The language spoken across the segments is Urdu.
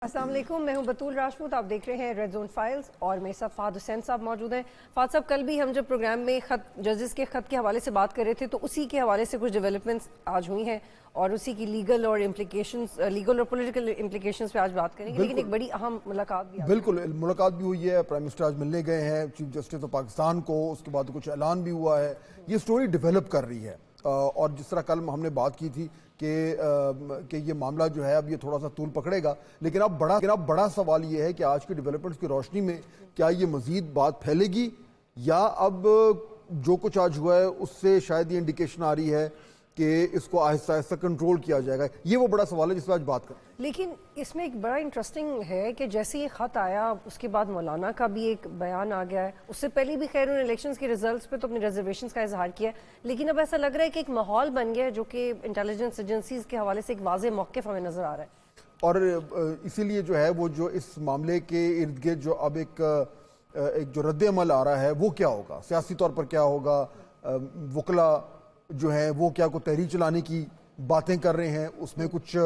السلام علیکم، میں ہوں بطول راجپوت، آپ دیکھ رہے ہیں ریڈ زون فائلز اور میرے ساتھ فہد حسین صاحب موجود ہیں۔ فہد صاحب، کل بھی ہم جب پروگرام میں ججز کے خط کے حوالے سے بات کر رہے تھے تو اسی کے حوالے سے کچھ ڈیولپمنٹس آج ہوئی ہیں اور اسی کی لیگل اور پولیٹیکل امپلیکیشنز پہ آج بات کریں گے، لیکن ایک بڑی اہم ملاقات بھی بالکل ملاقات بھی ہوئی ہے، پرائم منسٹر آج ملنے گئے ہیں چیف جسٹس آف پاکستان کو، اس کے بعد کچھ اعلان بھی ہوا ہے۔ یہ سٹوری ڈیولپ کر رہی ہے اور جس طرح کل ہم نے بات کی تھی کہ یہ معاملہ جو ہے اب یہ تھوڑا سا طول پکڑے گا، لیکن اب بڑا سوال یہ ہے کہ آج کے ڈیولپمنٹس کی روشنی میں کیا یہ مزید بات پھیلے گی یا اب جو کچھ آج ہوا ہے اس سے شاید یہ انڈیکیشن آ رہی ہے کہ اس کو آہستہ آہستہ کنٹرول کیا جائے گا۔ یہ وہ بڑا سوال ہے جس پہ آج بات کریں۔ لیکن اس میں ایک بڑا انٹرسٹنگ ہے کہ جیسے یہ خط آیا اس کے بعد مولانا کا بھی ایک بیان آ گیا ہے، اس سے پہلے بھی خیر انہوں نے الیکشنز کے ریزلٹس پہ تو اپنی ریزرویشنز کا اظہار کیا ہے، لیکن اب ایسا لگ رہا ہے کہ ایک ماحول بن گیا ہے جو کہ انٹیلیجنس ایجنسیز کے حوالے سے ایک واضح موقف ہمیں نظر آ رہا ہے، اور اسی لیے جو ہے وہ جو اس معاملے کے ارد گرد جو اب ایک جو رد عمل آ رہا ہے وہ کیا ہوگا، سیاسی طور پر کیا ہوگا، وکلا جو ہے وہ کیا کو تحریک چلانے کی باتیں کر رہے ہیں، اس میں کچھ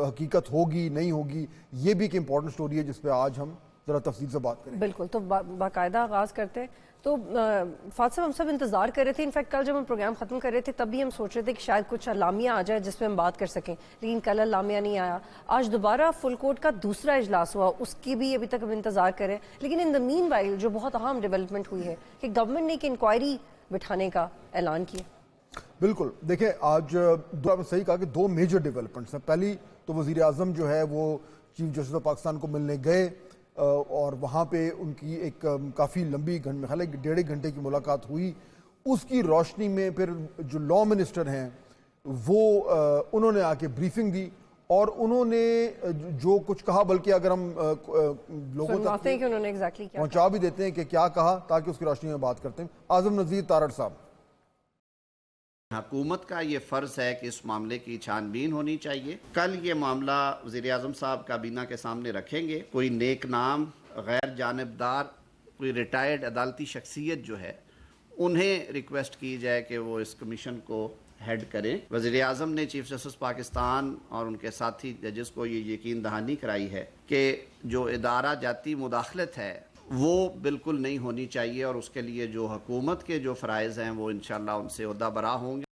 حقیقت ہوگی نہیں ہوگی، یہ بھی ایک امپورٹنٹ سٹوری ہے جس پہ آج ہم ذرا تفصیل سے بات کریں۔ بالکل، تو باقاعدہ آغاز کرتے ہیں۔ تو فہد صاحب، ہم سب انتظار کر رہے تھے، انفیکٹ کل جب ہم پروگرام ختم کر رہے تھے تب بھی ہم سوچ رہے تھے کہ شاید کچھ اعلامیہ آ جائے جس پہ ہم بات کر سکیں، لیکن کل اعلامیہ نہیں آیا۔ آج دوبارہ فل کورٹ کا دوسرا اجلاس ہوا، اس کی بھی ابھی تک ہم انتظار کریں، لیکن ان دا مین وائل جو بہت اہم ڈیولپمنٹ ہوئی ہے کہ گورنمنٹ نے ایک انکوائری بٹھانے کا اعلان کیا۔ بالکل، دیکھیں آج صحیح کہا کہ دو میجر ڈیولپمنٹس ہیں۔ پہلی تو وزیر اعظم جو ہے وہ چیف جسٹس آف پاکستان کو ملنے گئے اور وہاں پہ ان کی ایک کافی لمبی ڈیڑھ گھنٹے کی ملاقات ہوئی۔ اس کی روشنی میں پھر جو لا منسٹر ہیں وہ انہوں نے آ کے بریفنگ دی اور انہوں نے جو کچھ کہا، بلکہ اگر ہم لوگوں تک پہنچا بھی دیتے ہیں کہ کیا کہا تاکہ اس کی روشنی میں بات کرتے ہیں۔ اعظم نذیر تارڑ صاحب، حکومت کا یہ فرض ہے کہ اس معاملے کی چھان بین ہونی چاہیے۔ کل یہ معاملہ وزیر اعظم صاحب کابینہ کے سامنے رکھیں گے۔ کوئی نیک نام، غیر جانبدار، کوئی ریٹائرڈ عدالتی شخصیت جو ہے انہیں ریکویسٹ کی جائے کہ وہ اس کمیشن کو ہیڈ کریں۔ وزیر اعظم نے چیف جسٹس پاکستان اور ان کے ساتھی ججز کو یہ یقین دہانی کرائی ہے کہ جو ادارہ جاتی مداخلت ہے وہ بالکل نہیں ہونی چاہیے اور اس کے لیے جو حکومت کے جو فرائض ہیں وہ انشاءاللہ ان سے عہدہ برا ہوں گے۔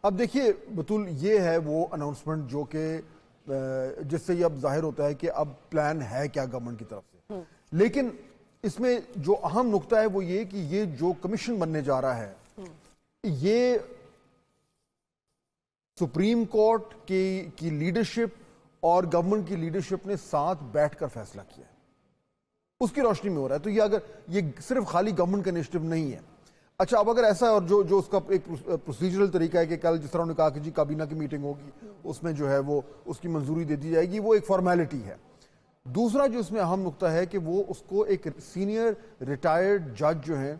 اب دیکھیے بطول، یہ ہے وہ اناؤنسمنٹ جو کہ جس سے یہ اب ظاہر ہوتا ہے کہ اب پلان ہے کیا گورنمنٹ کی طرف سے، لیکن اس میں جو اہم نقطہ ہے وہ یہ کہ یہ جو کمیشن بننے جا رہا ہے یہ سپریم کورٹ کی لیڈرشپ اور گورنمنٹ کی لیڈرشپ نے ساتھ بیٹھ کر فیصلہ کیا ہے، اس کی روشنی میں ہو رہا ہے۔ تو یہ اگر یہ صرف خالی گورنمنٹ کا انیشیٹو نہیں ہے۔ اچھا، اب اگر ایسا ہے اور جو اس کا ایک پروسیجرل طریقہ ہے کہ کل جس طرح انہوں نے کہا کہ جی کابینہ کی میٹنگ ہوگی، اس میں جو ہے وہ اس کی منظوری دے دی جائے گی، وہ ایک فارمیلٹی ہے۔ دوسرا جو اس میں اہم نقطہ ہے کہ وہ اس کو ایک سینئر ریٹائرڈ جج جو ہیں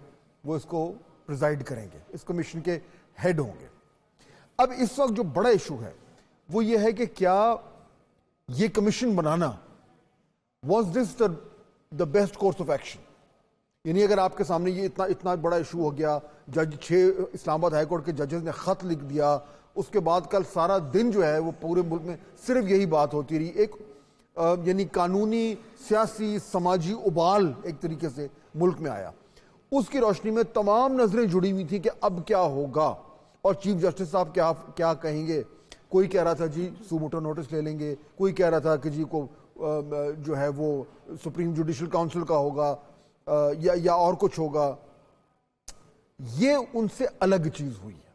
وہ اس کو پریزائڈ کریں گے، اس کمیشن کے ہیڈ ہوں گے۔ اب اس وقت جو بڑا ایشو ہے وہ یہ ہے کہ کیا یہ commission banana was this the best course of action? یعنی اگر آپ کے سامنے یہ اتنا بڑا ایشو ہو گیا، اسلام آباد ہائی کورٹ کے ججز نے خط لکھ دیا، اس کے بعد کل سارا دن جو ہے وہ پورے ملک میں صرف یہی بات ہوتی رہی، ایک یعنی قانونی، سیاسی، سماجی ابال ایک طریقے سے ملک میں آیا۔ اس کی روشنی میں تمام نظریں جڑی ہوئی تھیں کہ اب کیا ہوگا اور چیف جسٹس صاحب کیا کہیں گے۔ کوئی کہہ رہا تھا جی سوموٹو نوٹس لے لیں گے، کوئی کہہ رہا تھا کہ جی کو جو ہے وہ سپریم جوڈیشل کاؤنسل کا ہوگا یا اور کچھ ہوگا۔ یہ ان سے الگ چیز ہوئی ہے۔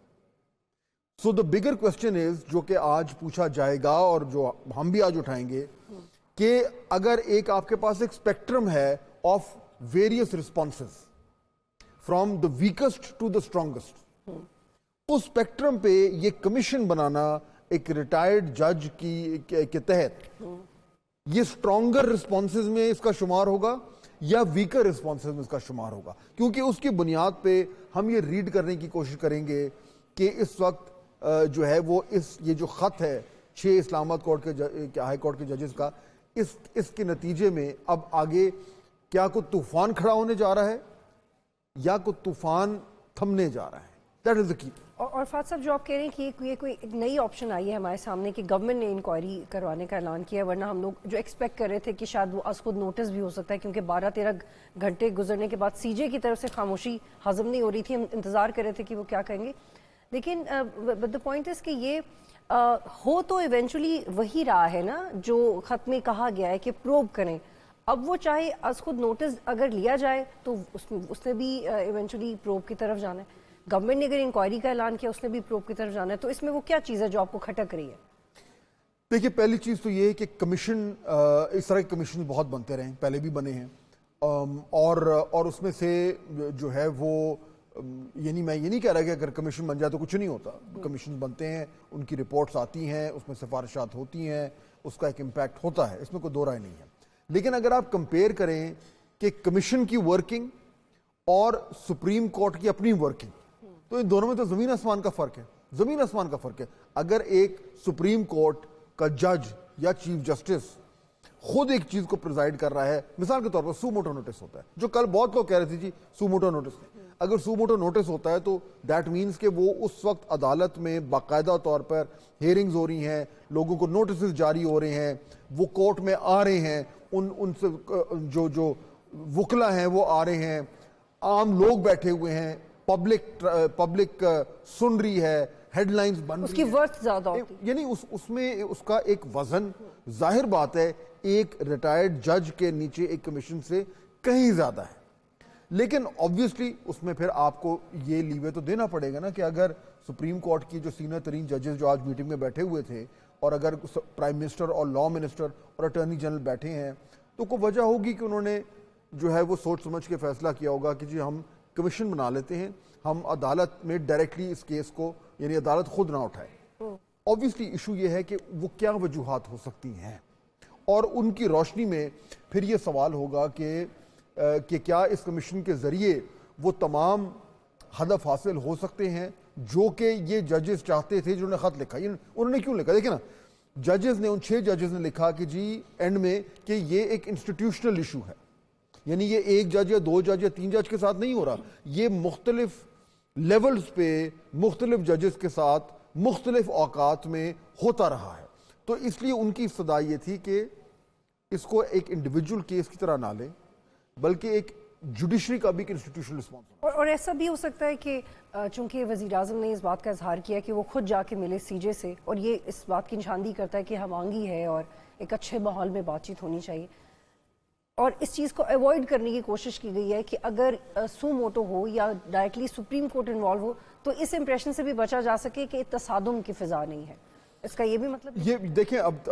سو دا بگر کوسچن از، جو کہ آج پوچھا جائے گا اور جو ہم بھی آج اٹھائیں گے، کہ اگر ایک آپ کے پاس ایک اسپیکٹرم ہے of various responses from the weakest to the strongest, اس اسپیکٹرم پہ یہ کمیشن بنانا ایک ریٹائرڈ جج کے تحت یہ اسٹرانگر رسپانسز میں اس کا شمار ہوگا یا ویکر رسپانسز میں اس کا شمار ہوگا؟ کیونکہ اس کی بنیاد پہ ہم یہ ریڈ کرنے کی کوشش کریں گے کہ اس وقت جو ہے وہ یہ جو خط ہے 6 اسلام آباد کورٹ کے ہائی کورٹ کے ججز کا، اس کے نتیجے میں اب آگے کیا کوئی طوفان کھڑا ہونے جا رہا ہے یا کوئی طوفان تھمنے جا رہا ہے؟ دیٹ از دا کی۔ اور فات صاحب جو آپ کہہ رہے ہیں کہ یہ کوئی ایک نئی آپشن آئی ہے ہمارے سامنے کہ گورنمنٹ نے انکوائری کروانے کا اعلان کیا ہے، ورنہ ہم لوگ جو ایکسپیکٹ کر رہے تھے کہ شاید وہ از خود نوٹس بھی ہو سکتا ہے، کیونکہ 12-13 گھنٹے گزرنے کے بعد سی جے کی طرف سے خاموشی ہضم نہیں ہو رہی تھی، ہم انتظار کر رہے تھے کہ وہ کیا کہیں گے. لیکن دا پوائنٹ از کہ یہ ہو تو ایونچولی وہی رہا ہے نا جو خط میں کہا گیا ہے کہ پروب کریں. اب وہ چاہے از خود نوٹس اگر لیا جائے تو اس نے بھی ایونچولی پروب کی طرف جانا ہے. گورنمنٹ نے اگر انکوائری کا اعلان کیا اس نے بھی پروب کی طرف جانا ہے. تو اس میں وہ کیا چیز ہے جو آپ کو کھٹک رہی ہے؟ دیکھیے پہلی چیز تو یہ ہے کہ کمیشن، اس طرح کے کمیشن بہت بنتے رہے ہیں، پہلے بھی بنے ہیں، اور اس میں سے جو ہے وہ یعنی میں یہ نہیں کہہ رہا کہ اگر کمیشن بن جائے تو کچھ نہیں ہوتا. کمیشن بنتے ہیں، ان کی رپورٹس آتی ہیں، اس میں سفارشات ہوتی ہیں، اس کا ایک امپیکٹ ہوتا ہے، اس میں کوئی دو رائے نہیں ہے. لیکن اگر آپ کمپیئر کریں کہ کمیشن کی ورکنگ اور سپریم کورٹ کی اپنی ورکنگ، تو ان دونوں میں تو زمین آسمان کا فرق ہے، زمین آسمان کا فرق ہے. اگر ایک سپریم کورٹ کا جج یا چیف جسٹس خود ایک چیز کو پریزائڈ کر رہا ہے، مثال کے طور پر سو موٹو نوٹس ہوتا ہے، جو کل بہت لوگ کہہ رہے تھے جی سو موٹو نوٹس، اگر سو موٹو نوٹس ہوتا ہے تو دیٹ مینس کہ وہ اس وقت عدالت میں باقاعدہ طور پر ہیئرنگز ہو رہی ہیں، لوگوں کو نوٹسز جاری ہو رہے ہیں، وہ کورٹ میں آ رہے ہیں، ان سے جو وکلا ہیں وہ آ رہے ہیں، عام لوگ بیٹھے ہوئے ہیں، پبلک سن رہی ہے، ہیڈ لائنز بن رہی ہیں، اس کی ورتھ زیادہ ہوتی ہے. یعنی اس میں اس کا ایک وزن ظاہر بات ہے ایک ریٹائرڈ جج کے نیچے ایک کمیشن سے کہیں زیادہ ہے. لیکن obviously اس میں پھر آپ کو یہ لیوے تو دینا پڑے گا نا کہ اگر سپریم کورٹ کی جو سینئر ترین ججز جو آج میٹنگ میں بیٹھے ہوئے تھے، اور اگر پرائم منسٹر اور لا منسٹر اور اٹارنی جنرل بیٹھے ہیں، تو کوئی وجہ ہوگی کہ انہوں نے جو ہے وہ سوچ سمجھ کے فیصلہ کیا ہوگا کہ جی ہم کمیشن بنا لیتے ہیں، ہم عدالت میں ڈائریکٹلی اس کیس کو، یعنی عدالت خود نہ اٹھائے. obviously ایشو یہ ہے کہ وہ کیا وجوہات ہو سکتی ہیں، اور ان کی روشنی میں پھر یہ سوال ہوگا کہ کیا اس کمیشن کے ذریعے وہ تمام ہدف حاصل ہو سکتے ہیں جو کہ یہ ججز چاہتے تھے جنہوں نے خط لکھا. انہوں نے کیوں لکھا؟ دیکھیں نا، ججز نے، ان 6 ججز نے لکھا کہ جی اینڈ میں کہ یہ ایک انسٹیٹیوشنل ایشو ہے، یعنی یہ ایک جج یا 2 جج یا 3 جج کے ساتھ نہیں ہو رہا، یہ مختلف لیولز پہ مختلف ججز کے ساتھ مختلف اوقات میں ہوتا رہا ہے. تو اس لیے ان کی استدعا یہ تھی کہ اس کو ایک انڈیویجول کیس کی طرح نہ لیں، بلکہ ایک جوڈیشری کا بھی ایک انسٹیٹیوشنل رسپانس. اور ایسا بھی ہو سکتا ہے کہ چونکہ وزیر اعظم نے اس بات کا اظہار کیا کہ وہ خود جا کے ملے سی جے سے، اور یہ اس بات کی نشاندہی کرتا ہے کہ ہم آنگی ہے اور ایک اچھے ماحول میں بات چیت ہونی چاہیے، اور اس چیز کو ایوائڈ کرنے کی کوشش کی گئی ہے کہ اگر سو موٹو ہو یا ڈائریکٹلی سپریم کورٹ انوالو ہو تو اس امپریشن سے بھی بچا جا سکے کہ تصادم کی فضا نہیں ہے. اس کا یہ بھی مطلب یہ دیکھیں، اب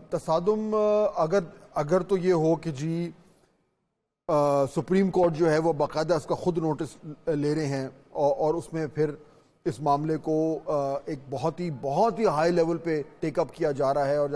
تصادم اگر تو یہ ہو کہ جی سپریم کورٹ جو ہے وہ باقاعدہ اس کا خود نوٹس لے رہے ہیں، اور اس میں پھر اس معاملے کو ایک بہت ہی ہائی لیول پہ ٹیک اپ کیا جا رہا ہے، اور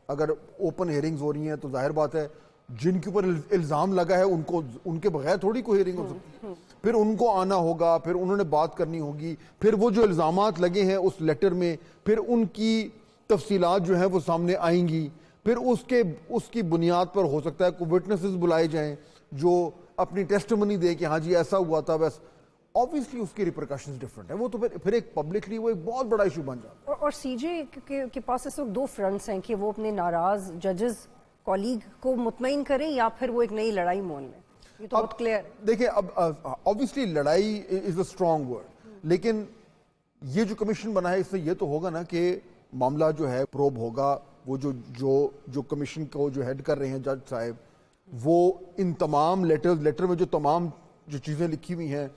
اگر اوپن ہیئرنگز ہو رہی ہیں تو ظاہر بات ہے جن کے اوپر الزام لگا ہے ان کے بغیر تھوڑی کوئی ہیئرنگ ہو سکتی ہے. پھر ان کو آنا ہوگا، پھر انہوں نے بات کرنی ہوگی، پھر وہ جو الزامات لگے ہیں اس لیٹر میں پھر ان کی تفصیلات جو ہیں وہ سامنے آئیں گی، پھر اس کی بنیاد پر ہو سکتا ہے کوئی وٹنسز بلائے جائیں جو اپنی ٹیسٹمنی دے کہ ہاں جی ایسا ہوا تھا بس. obviously اس کی ریپرکشنز ڈفرنٹ ہیں، وہ تو پھر ایک پبلکلی وہ ایک بہت بڑا ایشو بن جاتا ہے. اور سی جے کے پاس اس وقت 2 فرنٹس ہیں کہ وہ اپنے ناراض ججز کولیگ کو مطمئن کریں یا پھر وہ ایک نئی لڑائی مول لیں. یہ تو بہت کلیئر. دیکھیں اب obviously لڑائی از اے اسٹرانگ ورڈ، لیکن یہ جو کمیشن بنا ہے اس سے یہ تو ہوگا نا کہ معاملہ جو ہے پروب ہوگا. وہ جو کمیشن کو جو ہیڈ کر رہے ہیں جج صاحب، وہ ان تمام لیٹر میں جو تمام جو چیزیں لکھی ہوئی ہیں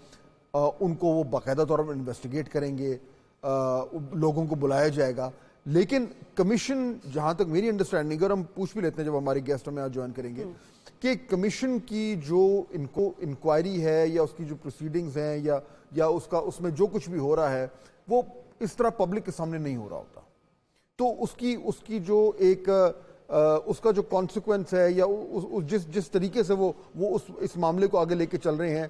ان کو وہ باقاعدہ طور پر انویسٹیگیٹ کریں گے، لوگوں کو بلایا جائے گا. لیکن کمیشن، جہاں تک میری انڈرسٹینڈنگ، اور ہم پوچھ بھی لیتے ہیں جب ہماری گیسٹ ہمیں آج جوائن کریں گے، کہ کمیشن کی جو انکوائری ہے یا اس کی جو پروسیڈنگز ہیں یا اس میں جو کچھ بھی ہو رہا ہے وہ اس طرح پبلک کے سامنے نہیں ہو رہا ہوتا. تو اس کی جو ایک اس کا جو کانسیکوینس ہے یا جس طریقے سے وہ اس معاملے کو آگے لے کے چل رہے ہیں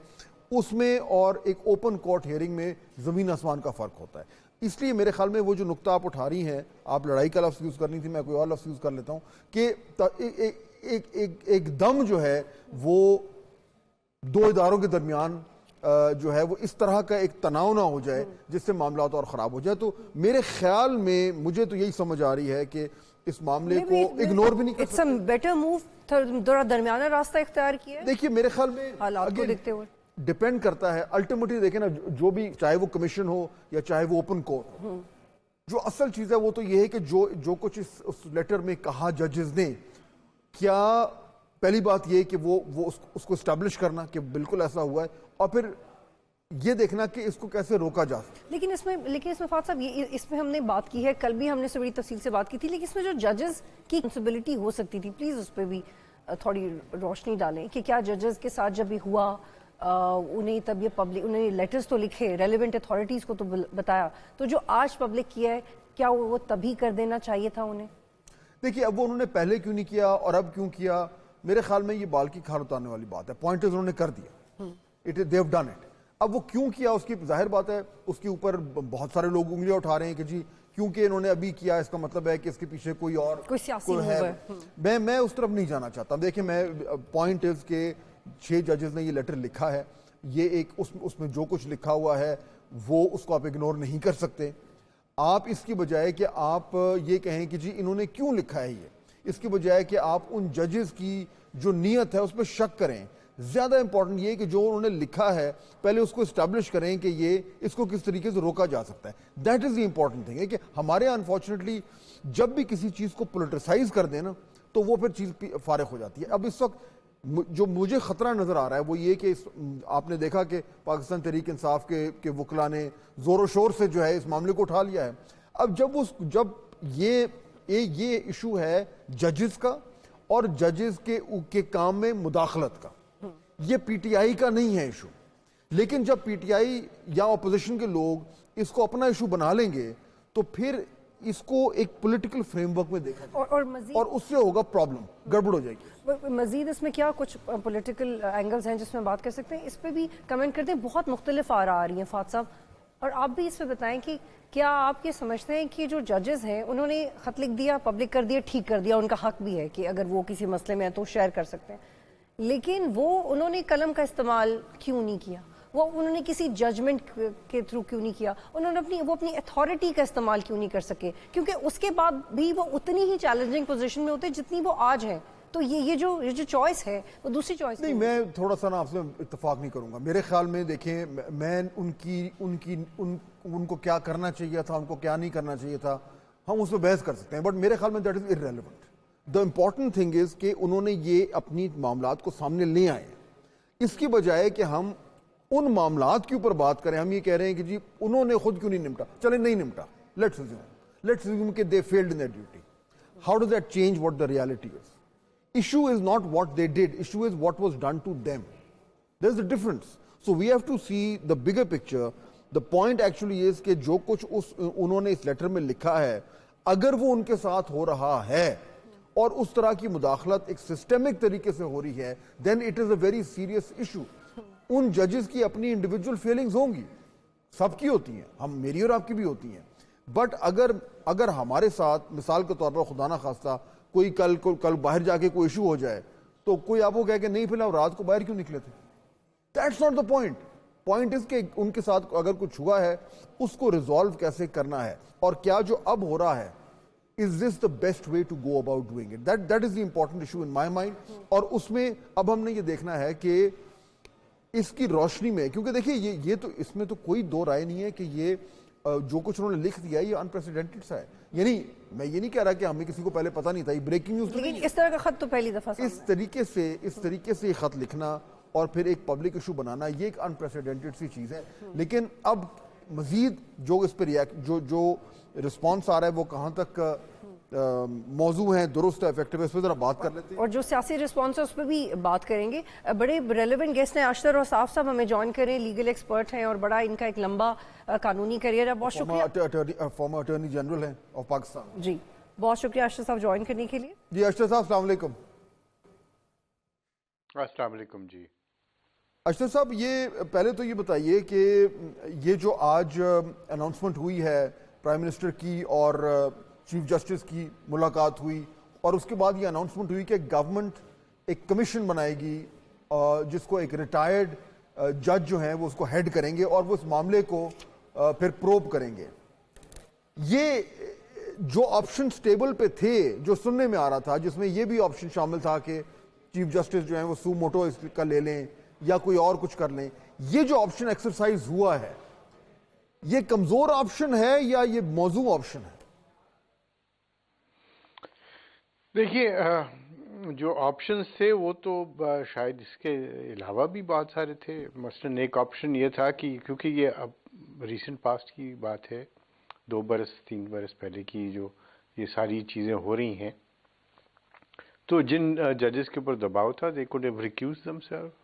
اس میں اور ایک اوپن کورٹ ہیئرنگ میں زمین آسمان کا فرق ہوتا ہے. اس لیے میرے خیال میں وہ جو نقطہ آپ اٹھا رہی ہیں، آپ لڑائی کا لفظ یوز کرنی تھی، میں کوئی اور لفظ یوز کر لیتا ہوں، کہ ایک دم جو ہے وہ 2 اداروں کے درمیان جو ہے وہ اس طرح کا ایک تناؤ نہ ہو جائے جس سے معاملات اور خراب ہو جائے. تو میرے خیال میں مجھے تو یہی سمجھ آ رہی ہے کہ اس معاملے کو اگنور بھی نہیں کر سکتے. اٹس بیٹر موو درمیانہ راستہ اختیار کیا ہے. دیکھیے میرے خیال میں حالات کو دیکھتے ہوئے ڈپینڈ کرتا ہے الٹیمیٹلی. دیکھیں نا جو بھی چاہے وہ کمیشن ہو یا چاہے وہ اوپن کورٹ ہو, جو اصل چیز ہے وہ تو یہ ہے کہ جو کچھ اس لیٹر میں کہا ججز نے, کیا پہلی بات یہ کہ وہ اس کو اسٹیبلش کرنا کہ بالکل ایسا ہوا ہے, اور پھر یہ دیکھنا کہ اس کو کیسے روکا جا سکتا. لیکن اس میں فاضل صاحب اس میں ہم نے بات کی ہے, کل بھی ہم نے اس سے بڑی تفصیل سے بات کی تھی, لیکن اس میں جو ججز کی ریسپانسبلٹی ہو سکتی تھی, پلیز اس پہ بھی تھوڑی روشنی ڈالیں کہ کیا ججز کے ساتھ جب یہ ہوا انہیں تب یہ پبلک, انہوں نے لیٹرز تو لکھے, ریلیونٹ اتھارٹیز کو تو بتایا, تو جو آج پبلک کیا ہے کیا وہ تبھی کر دینا چاہیے تھا انہیں؟ دیکھیے اب وہ انہوں نے پہلے کیوں نہیں کیا اور اب کیوں کیا, میرے خیال میں یہ بال کی کھال اتارنے والی بات ہے. پوائنٹ انہوں نے کر دیا, دے ہیو ڈن اٹ. اب وہ کیوں کیا اس کی ظاہر بات ہے, اس کے اوپر بہت سارے لوگ انگلیاں اٹھا رہے ہیں کہ جی کیونکہ انہوں نے ابھی کیا اس کا مطلب ہے کہ اس کے پیچھے کوئی سیاسی ہے. میں اس طرف نہیں جانا چاہتا. دیکھیں میں پوائنٹ از کہ 6 ججز نے یہ لیٹر لکھا ہے, یہ ایک اس میں جو کچھ لکھا ہوا ہے وہ اس کو آپ اگنور نہیں کر سکتے. آپ اس کی بجائے کہ آپ یہ کہیں کہ جی انہوں نے کیوں لکھا ہے یہ, اس کی بجائے کہ آپ ان ججز کی جو نیت ہے اس پہ شک کریں. زیادہ امپورٹنٹ یہ کہ جو انہوں نے لکھا ہے پہلے اس کو اسٹیبلش کریں کہ یہ اس کو کس طریقے سے روکا جا سکتا ہے. That is the important thing ہے کہ ہمارے انفارچونیٹلی جب بھی کسی چیز کو پولیٹیسائز کر دیں نا تو وہ پھر چیز فارغ ہو جاتی ہے. اب اس وقت جو مجھے خطرہ نظر آ رہا ہے وہ یہ کہ آپ نے دیکھا کہ پاکستان تحریک انصاف کے وکلاء نے زور و شور سے جو ہے اس معاملے کو اٹھا لیا ہے. اب جب یہ ایشو ہے ججز کا اور ججز کے کام میں مداخلت کا, یہ پی ٹی آئی کا نہیں ہے ایشو, لیکن جب پی ٹی آئی یا اپوزیشن کے لوگ اس کو اپنا ایشو بنا لیں گے تو پھر اس کو ایک پولیٹیکل فریم ورک میں دیکھا جائے اور اس سے ہوگا پرابلم, گڑبڑ ہو جائے گی. مزید اس میں کیا کچھ پولیٹیکل اینگلز ہیں جس میں بات کر سکتے ہیں, اس پہ بھی کمنٹ کرتے ہیں. بہت مختلف آ رہی ہیں فاضل صاحب, اور آپ بھی اس پہ بتائیں کہ کیا آپ یہ سمجھتے ہیں کہ جو ججز ہیں انہوں نے خط لکھ دیا, پبلک کر دیا, ٹھیک کر دیا, ان کا حق بھی ہے کہ اگر وہ کسی مسئلے میں ہے تو شیئر کر سکتے ہیں, لیکن انہوں نے قلم کا استعمال کیوں نہیں کیا, انہوں نے کسی ججمنٹ کے تھرو کیوں نہیں کیا, انہوں نے اپنی اتھارٹی کا استعمال کیوں نہیں کر سکے, کیونکہ اس کے بعد بھی وہ اتنی ہی چیلنجنگ پوزیشن میں ہوتے جتنی وہ آج ہیں. تو یہ جو چوائس ہے وہ دوسری چوائس نہیں. میں تھوڑا سا نا آپ سے اتفاق نہیں کروں گا. میرے خیال میں دیکھیں, میں ان کو کیا کرنا چاہیے تھا, ان کو کیا نہیں کرنا چاہیے تھا, ہم اس پہ بحث کر سکتے ہیں, بٹ میرے خیال میں that is irrelevant. The important thing is کہ انہوں نے یہ اپنی معاملات کو سامنے لے آئے, اس کی بجائے کہ ہم ان معاملات کے اوپر بات کریں. ہم یہ کہہ رہے ہیں کہ جی انہوں نے خود کیوں نہیں نمٹا, چلیں نہیں نمٹا, لیٹس assume کہ they failed in their duty. How does that change what the reality is? Issue is not what they did, issue is what was done to them. There's a difference. So we have to see the bigger picture. The point actually is کہ جو کچھ انہوں نے اس لیٹر میں لکھا ہے, اگر وہ ان کے ساتھ ہو رہا ہے اور اس طرح کی مداخلت ایک سسٹمک طریقے سے ہو رہی ہے, then it is a very serious issue. ان ججز کی اپنی انڈیویجول فیلنگز ہوں گی, سب کی ہوتی ہیں, میری اور آپ کی بھی ہوتی ہیں, بٹ اگر ہمارے ساتھ مثال کے طور پر خدا نہ خواستہ کوئی کل باہر جا کے کوئی ایشو ہو جائے تو کوئی آپ کو کہے کہ نہیں پھر آپ رات کو باہر کیوں نکلے تھے. That's not the point. Point is کہ ان کے ساتھ اگر کچھ ہوا ہے اس کو ریزالو کیسے کرنا ہے, اور کیا جو اب ہو رہا ہے is this the best way to go about doing it. That is the important issue in my mind. اور اس میں اب ہم نے یہ دیکھنا ہے کہ اس کی روشنی میں, کیونکہ دیکھیے یہ تو اس میں تو کوئی دو رائے نہیں ہے کہ یہ جو کچھ انہوں نے لکھ دیا یہ انپریسیڈنٹڈ سا ہے. یعنی میں یہ نہیں کہہ رہا کہ ہمیں کسی کو پہلے پتہ نہیں تھا, یہ بریکنگ نیوز, لیکن اس طرح کا خط تو پہلی دفعہ اس طریقے سے خط لکھنا اور پھر ایک پبلک ایشو بنانا, یہ ایک انپریسیڈنٹڈ سی چیز ہے. لیکن اب مزید جو اس پہ جو رسپانس آ رہا ہے وہ کہاں تک موضوع ہیں, درست ہے, افیکٹو ہے, اس پہ ذرا بات کر لیتے ہیں. اور جو سیاسی رسپانس ہے اس پہ بھی بات کریں گے. بڑے ریلیونٹ گیسٹ ہیں اشتر اور صاف صاحب ہمیں جوائن کریں, لیگل ایکسپرٹ ہیں اور بڑا ان کا ایک لمبا قانونی کریئر ہے. بہت شکریہ. فارمر اٹارنی جنرل ہیں آف پاکستان. جی بہت شکریہ اشتر صاحب جوائن کرنے کے لیے. جی اشتر صاحب السلام علیکم. السلام علیکم. جی اشتر صاحب, یہ پہلے تو یہ بتائیے کہ یہ جو آج اناؤنسمنٹ ہوئی ہے پرائم منسٹر کی اور چیف جسٹس کی ملاقات ہوئی, اور اس کے بعد یہ اناؤنسمنٹ ہوئی کہ گورنمنٹ ایک کمیشن بنائے گی جس کو ایک ریٹائرڈ جج جو ہیں وہ اس کو ہیڈ کریں گے اور وہ اس معاملے کو پھر پروب کریں گے. یہ جو آپشنز ٹیبل پہ تھے جو سننے میں آ رہا تھا جس میں یہ بھی آپشن شامل تھا کہ چیف جسٹس جو ہیں وہ سو موٹو اس کا لے لیں یا کوئی اور کچھ کر لیں, یہ جو آپشن ایکسرسائز ہوا ہے یہ کمزور آپشن ہے یا یہ موزوں آپشن ہے؟ دیکھیے جو آپشنز تھے وہ تو شاید اس کے علاوہ بھی بہت سارے تھے. مثلاً ایک آپشن یہ تھا کہ کیونکہ یہ اب ریسنٹ پاسٹ کی بات ہے, 2 برس 3 برس پہلے کی جو یہ ساری چیزیں ہو رہی ہیں, تو جن ججز کے اوپر دباؤ تھا they could have recused themselves,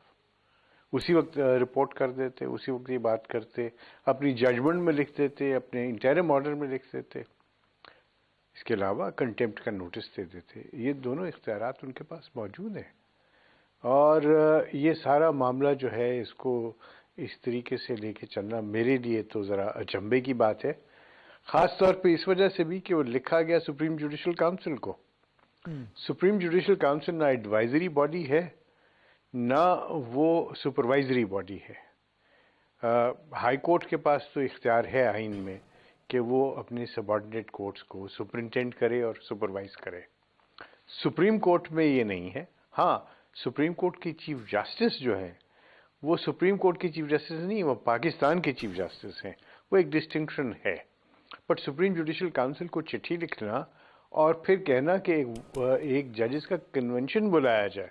اسی وقت رپورٹ کر دیتے, اسی وقت یہ بات کرتے, اپنی ججمنٹ میں لکھ دیتے, اپنے انٹرم آرڈر میں لکھ دیتے, اس کے علاوہ کنٹیمپٹ کا نوٹس دے دیتے. یہ دونوں اختیارات ان کے پاس موجود ہیں, اور یہ سارا معاملہ جو ہے اس کو اس طریقے سے لے کے چلنا میرے لیے تو ذرا اچنبھے کی بات ہے, خاص طور پہ اس وجہ سے بھی کہ وہ لکھا گیا سپریم جوڈیشل کاؤنسل کو. سپریم جوڈیشل کاؤنسل نہ ایڈوائزری باڈی ہے نہ وہ سپروائزری باڈی ہے. ہائی کورٹ کے پاس تو اختیار ہے آئین میں کہ وہ اپنے سبارڈینیٹ کورٹس کو سپرنٹینڈ کرے اور سپروائز کرے. سپریم کورٹ میں یہ نہیں ہے. ہاں, سپریم کورٹ کی چیف جسٹس جو ہے وہ سپریم کورٹ کی چیف جسٹس نہیں, وہ پاکستان کے چیف جسٹس ہیں, وہ ایک ڈسٹنکشن ہے. بٹ سپریم جوڈیشل کاؤنسل کو چٹھی لکھنا اور پھر کہنا کہ ایک ججز کا کنونشن بلایا جائے,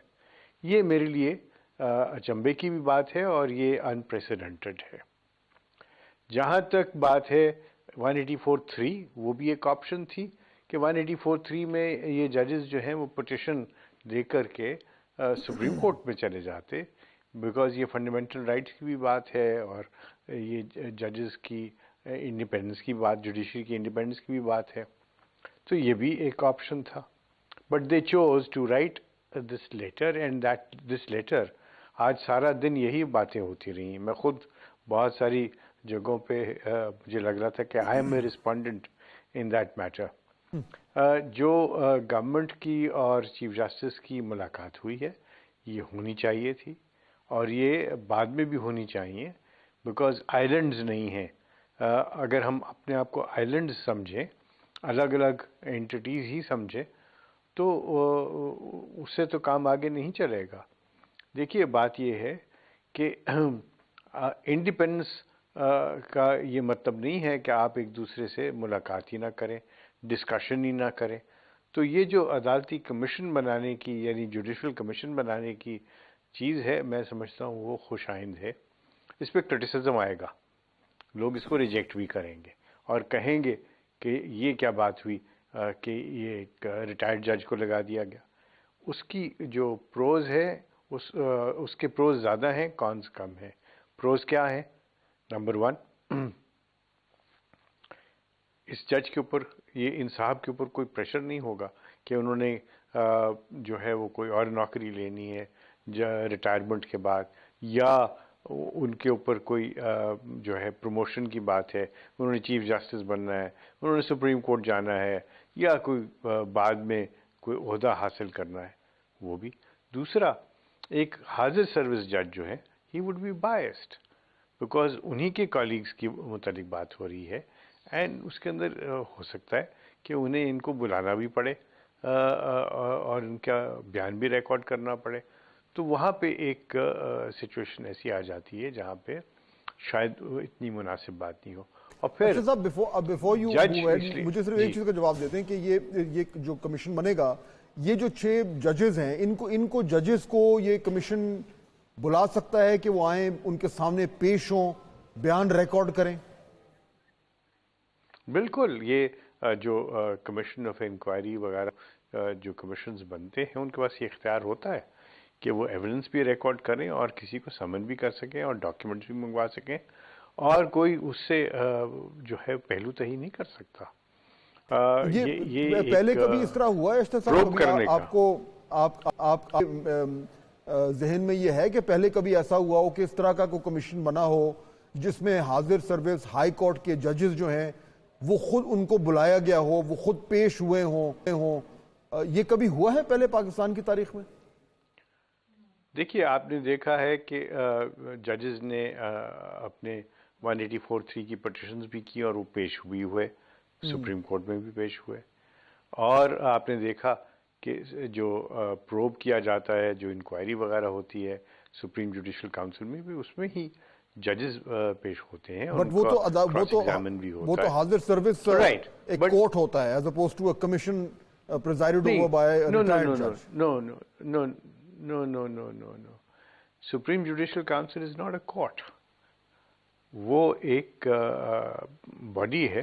یہ میرے لیے اچنبھے کی بھی بات ہے اور یہ انپریسیڈنٹڈ ہے. جہاں تک بات ہے 184(3), وہ بھی ایک آپشن تھی کہ 184(3) میں یہ ججز جو ہیں وہ پٹیشن دے کر کے سپریم کورٹ میں چلے جاتے, بیکاز یہ فنڈامنٹل رائٹس کی بھی بات ہے اور یہ ججز کی انڈیپینڈنس کی بات, جوڈیشری کی انڈیپینڈنس کی بھی بات ہے. تو یہ بھی ایک آپشن تھا. But they chose to write this letter, and that this letter آج سارا دن یہی باتیں ہوتی رہی. میں خود بہت ساری جگہوں پہ مجھے لگ رہا تھا کہ I am a respondent in that matter. جو گورنمنٹ کی اور چیف جسٹس کی ملاقات ہوئی ہے یہ ہونی چاہیے تھی, اور یہ بعد میں بھی ہونی چاہیے, بیکاز آئیلینڈز نہیں ہیں. اگر ہم اپنے آپ کو آئیلینڈز سمجھیں, الگ الگ اینٹیٹیز ہی سمجھیں, تو اس سے تو کام آگے نہیں چلے گا. دیکھیے بات یہ ہے کہ انڈیپینڈنس کا یہ مطلب نہیں ہے کہ آپ ایک دوسرے سے ملاقات ہی نہ کریں, ڈسکشن ہی نہ کریں. تو یہ جو عدالتی کمیشن بنانے کی یعنی جوڈیشل کمیشن بنانے کی چیز ہے, میں سمجھتا ہوں وہ خوش آئند ہے. اس پہ کرٹیسزم آئے گا, لوگ اس کو ریجیکٹ بھی کریں گے اور کہیں گے کہ یہ کیا بات ہوئی کہ یہ ایک ریٹائرڈ جج کو لگا دیا گیا. اس کی جو پروز ہے اس کے پروز زیادہ ہیں, کونز کم ہیں. پروز کیا ہیں؟ نمبر 1, اس جج کے اوپر, یہ ان صاحب کے اوپر کوئی پریشر نہیں ہوگا کہ انہوں نے جو ہے وہ کوئی اور نوکری لینی ہے ریٹائرمنٹ کے بعد, یا ان کے اوپر کوئی جو ہے پروموشن کی بات ہے, انہوں نے چیف جسٹس بننا ہے, انہوں نے سپریم کورٹ جانا ہے, یا کوئی بعد میں کوئی عہدہ حاصل کرنا ہے, وہ بھی. دوسرا, ایک حاضر سروس جج جو ہے he would be biased, because انہی کے کالیگز کی متعلق بات ہو رہی ہے, اینڈ اس کے اندر ہو سکتا ہے کہ انہیں ان کو بلانا بھی پڑے اور ان کا بیان بھی ریکارڈ کرنا پڑے. تو وہاں پہ ایک سچویشن ایسی آ جاتی ہے جہاں پہ شاید اتنی مناسب بات نہیں ہو. اور پھر بفور یو مجھے صرف ایک چیز کا جواب دیتے ہیں کہ یہ جو کمیشن بنے گا, یہ جو 6 ججز ہیں ان کو ججز کو یہ کمیشن بلا سکتا ہے کہ وہ آئیں, ان کے سامنے پیش ہوں, بیان ریکارڈ کریں؟ بالکل. یہ جو کمیشن آف انکوائری وغیرہ جو کمیشنز بنتے ہیں ان کے پاس یہ اختیار ہوتا ہے کہ وہ ایویڈنس بھی ریکارڈ کریں اور کسی کو سمن بھی کر سکیں اور ڈاکیومنٹس بھی منگوا سکیں, اور کوئی اس سے جو ہے پہلو تہی نہیں کر سکتا. یہ پہلے کبھی اس طرح ہوا ہے آپ ذہن میں یہ ہے کہ پہلے کبھی ایسا ہوا ہو کہ اس طرح کا کوئی کمیشن بنا ہو جس میں حاضر سروس ہائی کورٹ کے ججز جو ہیں وہ خود ان کو بلایا گیا ہو, وہ خود پیش ہوئے ہوں؟ یہ کبھی ہوا ہے پہلے پاکستان کی تاریخ میں؟ دیکھیے آپ نے دیکھا ہے کہ ججز نے اپنے 184(3) کی پٹیشنز بھی کی اور وہ پیش بھی ہوئے، سپریم کورٹ میں بھی پیش ہوئے، اور آپ نے دیکھا کہ جو پروب کیا جاتا ہے، جو انکوائری وغیرہ ہوتی ہے سپریم جوڈیشل کاؤنسل میں بھی، اس میں ہی ججز پیش ہوتے ہیں، بٹ وہ تو کراس ایگزامن بھی ہوتا ہے. وہ تو حاضر سروس Right, ایک but- کورٹ ہوتا ہے as opposed to a commission presided over by a retired judge. No. Supreme Judicial Council is not a court. وہ ایک باڈی ہے،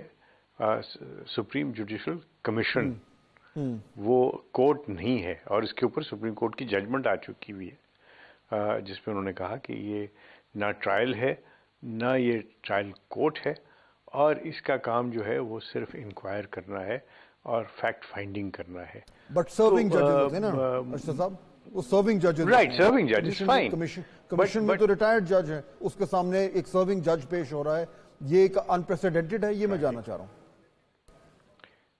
سپریم جوڈیشل کمیشن، وہ کورٹ نہیں ہے، اور اس کے اوپر سپریم کورٹ کی ججمنٹ آ چکی ہوئی ہے جس میں انہوں نے کہا کہ یہ نہ ٹرائل ہے نہ یہ ٹرائل کورٹ ہے، اور اس کا کام جو ہے وہ صرف انکوائر کرنا ہے اور فیکٹ فائنڈنگ کرنا ہے. بٹ سرونگ ججز ہوتے ہیں نا ارشد صاحب، وہ سرونگ ججز، Right, serving judges, fine. Commission میں تو ریٹائرڈ جج ہے، اس کے سامنے ایک سرونگ جج پیش ہو رہا ہے، یہ ایک انپریسیڈنٹڈ ہے، یہ میں جاننا چاہ رہا ہوں.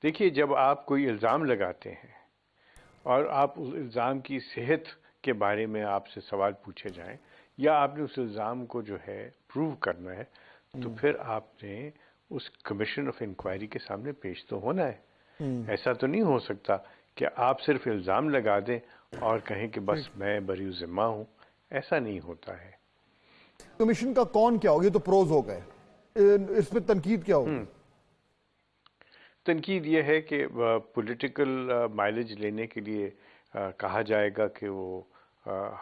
دیکھیے جب آپ کوئی الزام لگاتے ہیں اور آپ اس الزام کی صحت کے بارے میں آپ سے سوال پوچھے جائیں، یا آپ نے اس الزام کو جو ہے پروو کرنا ہے، تو پھر آپ نے اس کمیشن آف انکوائری کے سامنے پیش تو ہونا ہے. ایسا تو نہیں ہو سکتا کہ آپ صرف الزام لگا دیں اور کہیں کہ بس میں بری ذمہ ہوں. ایسا نہیں ہوتا ہے. کمیشن کا کون کیا ہوگا؟ یہ تو پروز ہو گئے، اس پہ تنقید کیا ہوگی؟ تنقید یہ ہے کہ پولیٹیکل مائلیج لینے کے لیے کہا جائے گا کہ وہ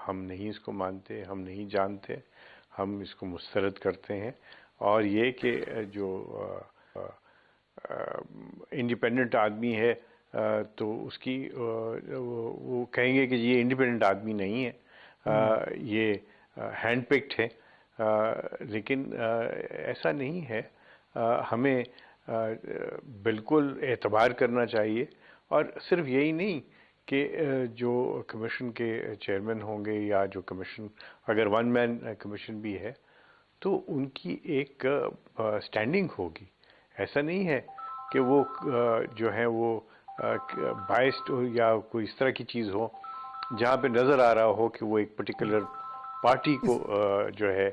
ہم نہیں اس کو مانتے، ہم نہیں جانتے، ہم اس کو مسترد کرتے ہیں، اور یہ کہ جو انڈیپینڈنٹ آدمی ہے تو اس کی وہ کہیں گے کہ یہ انڈیپینڈنٹ آدمی نہیں ہے، یہ ہینڈ پکڈ ہے. لیکن ایسا نہیں ہے. ہمیں بالکل اعتبار کرنا چاہیے، اور صرف یہی نہیں کہ جو کمیشن کے چیئرمین ہوں گے یا جو کمیشن اگر ون مین کمیشن بھی ہے تو ان کی ایک سٹینڈنگ ہوگی. ایسا نہیں ہے کہ وہ جو ہے وہ بائسڈ یا کوئی اس طرح کی چیز ہو جہاں پہ نظر آ رہا ہو کہ وہ ایک پرٹیکولر پارٹی کو جو ہے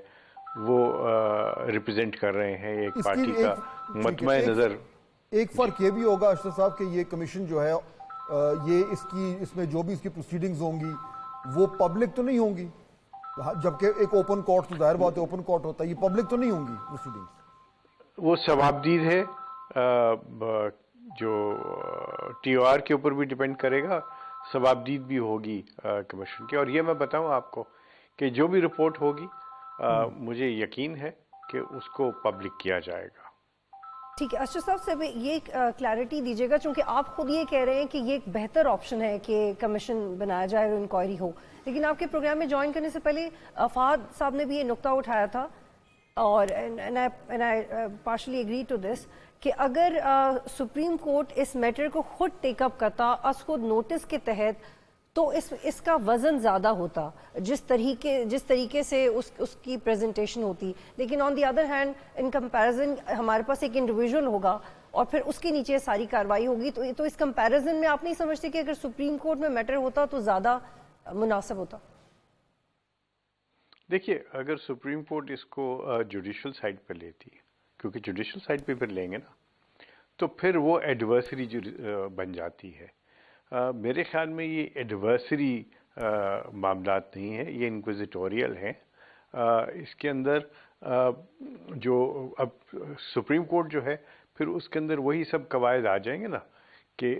وہ ریپرزینٹ کر رہے ہیں، ایک پارٹی کا مطمع نظر. ایک فرق یہ بھی ہوگا ارشد صاحب کہ یہ کمیشن جو ہے یہ اس میں جو بھی اس کی پروسیڈنگز ہوں گی وہ پبلک تو نہیں ہوں گی، جبکہ ایک اوپن کورٹ تو ظاہر بات ہے اوپن کورٹ ہوتا ہے، یہ پبلک تو نہیں ہوں گی پروسیڈنگز. وہ ثوابدید ہے، جو ٹی او آر کے اوپر بھی ڈیپینڈ کرے گا، ثوابدید بھی ہوگی کمیشن کی. اور یہ میں بتاؤں آپ کو کہ جو بھی رپورٹ ہوگی مجھے یقین ہے کہ اس کو پبلک کیا جائے گا. ٹھیک ہے اشرف صاحب سے یہ کلیئرٹی دیجیے گا، چونکہ آپ خود یہ کہہ رہے ہیں کہ یہ ایک بہتر آپشن ہے کہ کمیشن بنایا جائے اور انکوائری ہو، لیکن آپ کے پروگرام میں جوائن کرنے سے پہلے فہد صاحب نے بھی یہ نقطہ اٹھایا تھا، اور and I partially agree to this کہ اگر سپریم کورٹ اس میٹر کو خود ٹیک اپ کرتا، اس کو نوٹس کے تحت، تو اس کا وزن زیادہ ہوتا جس طریقے سے اس کی پریزنٹیشن ہوتی. لیکن on the other hand in comparison ہمارے پاس ایک انڈیویژل ہوگا اور پھر اس کے نیچے ساری کارروائی ہوگی، تو اس کمپیریزن میں آپ نہیں سمجھتے کہ اگر سپریم کورٹ میں میٹر ہوتا تو زیادہ مناسب ہوتا؟ دیکھیے اگر سپریم کورٹ اس کو جوڈیشل سائڈ پہ لیتی، کیونکہ جوڈیشل سائڈ پہ پھر لیں گے نا، تو پھر وہ ایڈورسری بن جاتی ہے. میرے خیال میں یہ ایڈورسری معاملات نہیں ہیں، یہ انکوزیٹوریل ہیں. اس کے اندر جو اب سپریم کورٹ جو ہے پھر اس کے اندر وہی سب قواعد آ جائیں گے نا کہ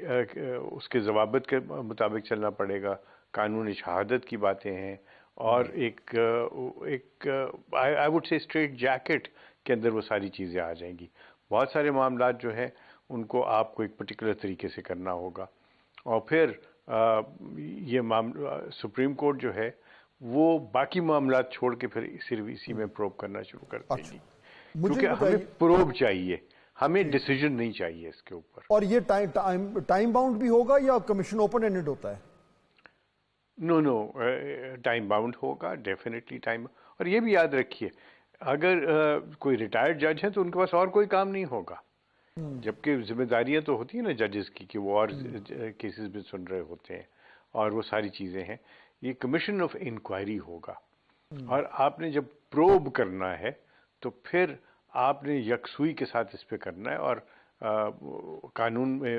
اس کے ضوابط کے مطابق چلنا پڑے گا، قانون شہادت کی باتیں ہیں، اور ایک I would say straitjacket کے اندر وہ ساری چیزیں آ جائیں گی. بہت سارے معاملات جو ہیں ان کو آپ کو ایک پرٹیکولر طریقے سے کرنا ہوگا، اور پھر یہ سپریم کورٹ جو ہے وہ باقی معاملات چھوڑ کے پھر صرف اسی میں پروب کرنا شروع کر دے گی. کیونکہ ہمیں پروب چاہیے، ہمیں ڈیسیجن نہیں چاہیے اس کے اوپر. اور یہ ٹائم باؤنڈ بھی ہوگا یا کمیشن اوپن اینڈڈ ہوتا ہے؟ نو ٹائم باؤنڈ ہوگا، ڈیفینیٹلی ٹائم. اور یہ بھی یاد رکھیے اگر کوئی ریٹائرڈ جج ہے تو ان کے پاس اور کوئی کام نہیں ہوگا، جبکہ ذمہ داریاں تو ہوتی ہیں نا ججز کی کہ وہ اور کیسز بھی سن رہے ہوتے ہیں اور وہ ساری چیزیں ہیں. یہ کمیشن آف انکوائری ہوگا، اور آپ نے جب پروب کرنا ہے تو پھر آپ نے یکسوئی کے ساتھ اس پہ کرنا ہے، اور قانون میں